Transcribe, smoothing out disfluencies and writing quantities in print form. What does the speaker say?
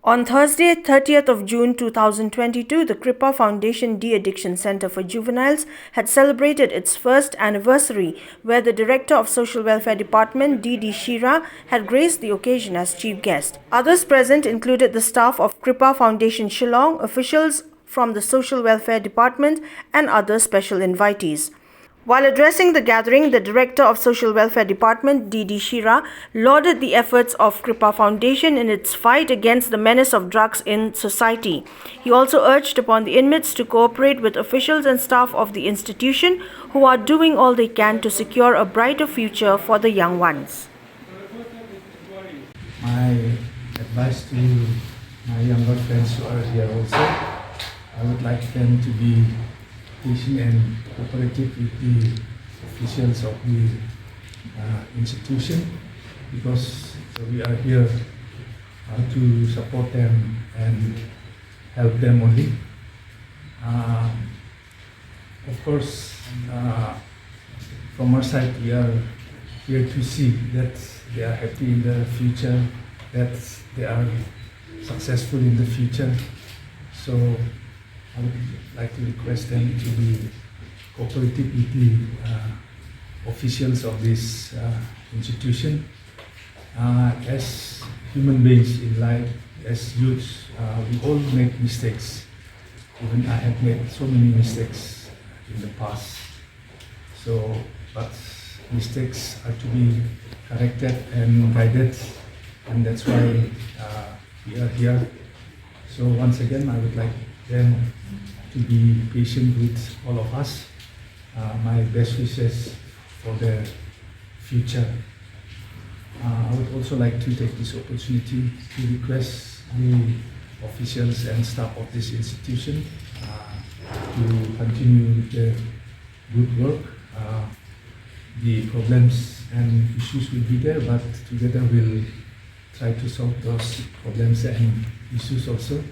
On Thursday, 30th of June 2022, the Kripa Foundation De-Addiction Center for Juveniles had celebrated its first anniversary, where the Director of Social Welfare Department, D Shira, had graced the occasion as chief guest. Others present included the staff of Kripa Foundation Shillong, officials from the Social Welfare Department, and other special invitees. While addressing the gathering, the Director of Social Welfare Department, D Shira, lauded the efforts of Kripa Foundation in its fight against the menace of drugs in society. He also urged upon the inmates to cooperate with officials and staff of the institution who are doing all they can to secure a brighter future for the young ones. My advice to my younger friends who are here also, I would like them to be patient and cooperative with the officials of the institution, because we are here to support them and help them only. Of course, from our side, we are here to see that they are happy in the future, that they are successful in the future. So I would like to request them to be cooperative with the officials of this institution. As human beings in life, as youths, we all make mistakes. Even I have made so many mistakes in the past. But mistakes are to be corrected and guided, and that's why we are here. So once again, I would like them to be patient with all of us. My best wishes for the future. I would also like to take this opportunity to request the officials and staff of this institution to continue with the good work. The problems and issues will be there, but together we'll try to solve those problems and issues also.